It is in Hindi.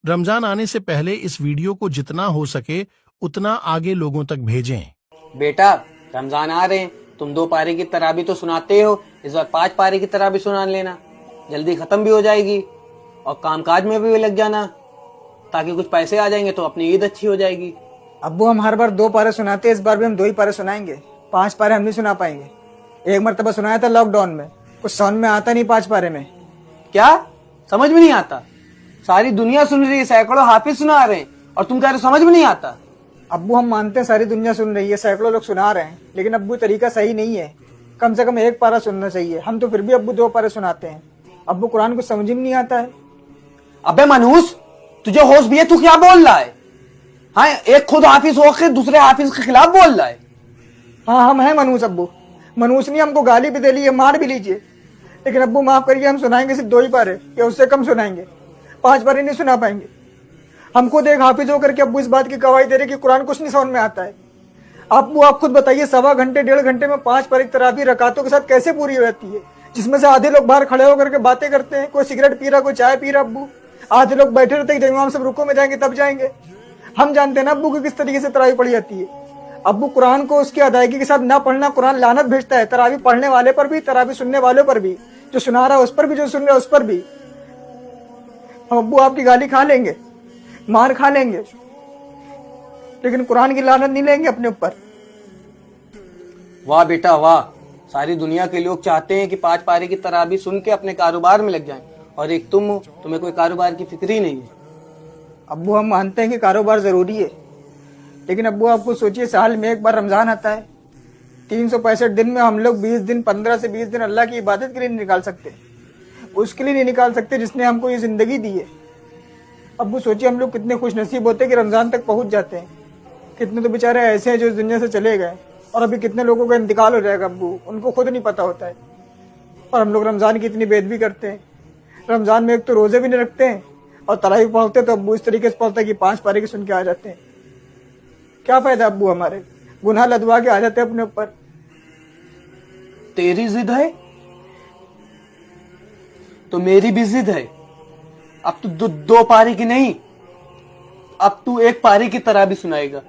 रमजान आने से पहले इस वीडियो को जितना हो सके उतना आगे लोगों तक भेजें। बेटा, रमजान आ रहे हैं, तुम 2 पारी की तराबी तो सुनाते हो, इस बार 5 पारी की तराबी सुना लेना, जल्दी खत्म भी हो जाएगी और कामकाज में भी लग जाना, ताकि कुछ पैसे आ जाएंगे तो अपनी ईद अच्छी हो जाएगी। अब्बू, हम हर बार 2 पारे सुनाते हैं, इस बार भी हम 2 ही पारे सुनाएंगे। 5 पारे हम नहीं सुना पाएंगे। एक मरतबा सुनाया था लॉकडाउन में, कुछ समझ में आता नहीं 5 पारे में। क्या समझ में नहीं आता? सारी दुनिया सुन रही है, सैकड़ों हाफिज सुना रहे हैं और तुम कह रहे हो समझ में नहीं आता। अब्बू, हम मानते हैं सारी दुनिया सुन रही है, सैकड़ों लोग सुना रहे हैं, लेकिन अब्बू तरीका सही नहीं है। कम से कम 1 पारा सुनना चाहिए। हम तो फिर भी अब्बू 2 पारे सुनाते हैं। अब्बू, कुरान कुछ समझ ही नहीं आता है। अबे मनहूस, तुझे होश भी है? तू क्या बोल रहा है? हाँ, एक खुद हाफिज होकर दूसरे हाफिज के खिलाफ बोल रहा है। हाँ, हम हैं मनहूस अब्बू। मनहूस नहीं, हमको गाली भी दे लीजिए, मार भी लीजिए, लेकिन अब्बू माफ करिए, हम सुनाएंगे सिर्फ 2 ही पारे या उससे कम सुनाएंगे। 5 पारे नहीं सुना पाएंगे। हमको देख हाफिज होकर के अब्बू इस बात की गवाही दे रहे कि कुरान कुछ नहीं समझ में आता है। अब्बू, आप खुद बताइए, 1.25 घंटे 1.5 घंटे में 5 पारे की तराबी रकातों के साथ कैसे पूरी हो जाती है, जिसमें से आधे लोग बाहर खड़े होकर के बातें करते हैं, कोई सिगरेट पी रहा, कोई चाय पी रहा। अब्बू, आधे लोग बैठे रहते हैं, जब इमाम सब रुको में जाएंगे तब जाएंगे। हम जानते हैं ना अब्बू कि किस तरीके से तराबी पढ़ी जाती है। अब्बू, कुरान को उसकी अदायगी के साथ ना पढ़ना, कुरान लानत भेजता है, तराबी पढ़ने वाले पर भी, तराबी सुनने वालों पर भी, जो सुना रहा है उस पर भी, जो सुन रहा है उस पर भी। हम अब्बू आपकी गाली खा लेंगे, मार खा लेंगे, लेकिन कुरान की लानत नहीं लेंगे अपने ऊपर। वाह बेटा वाह, सारी दुनिया के लोग चाहते हैं कि 5 पारी की तराबी सुन के अपने कारोबार में लग जाएं, और एक तुम हो, तुम्हें कोई कारोबार की फिक्र ही नहीं है। अब्बू, हम मानते हैं कि कारोबार जरूरी है, लेकिन अब्बू आपको सोचिए, साल में 1 बार रमजान आता है। 365 दिन में हम लोग 20 दिन, 15 से 20 दिन अल्लाह की इबादत के लिए नहीं निकाल सकते। उसके लिए नहीं निकाल सकते जिसने हमको ये जिंदगी दी है। अब्बू, सोचिए हम लोग कितने खुश नसीब होते हैं कि रमजान तक पहुंच जाते हैं। कितने तो बेचारे ऐसे हैं जो इस दुनिया से चले गए, और अभी कितने लोगों का इंतकाल हो जाएगा अब्बू, उनको खुद नहीं पता होता है। और हम लोग रमजान की इतनी बेदबी करते हैं। रमजान में एक तो रोजे भी नहीं रखते हैं, और तरावी पढ़ते तो अब्बू इस तरीके से पढ़ता है कि 5 पारे की सुन के आ जाते हैं। क्या फायदा अब्बू, हमारे गुनाह लदवा के आ जाते हैं अपने ऊपर। तेरी जिद है तो मेरी भी जिद है। अब तू 2 पारी की नहीं, अब तू 1 पारी की तराबी सुनाएगा।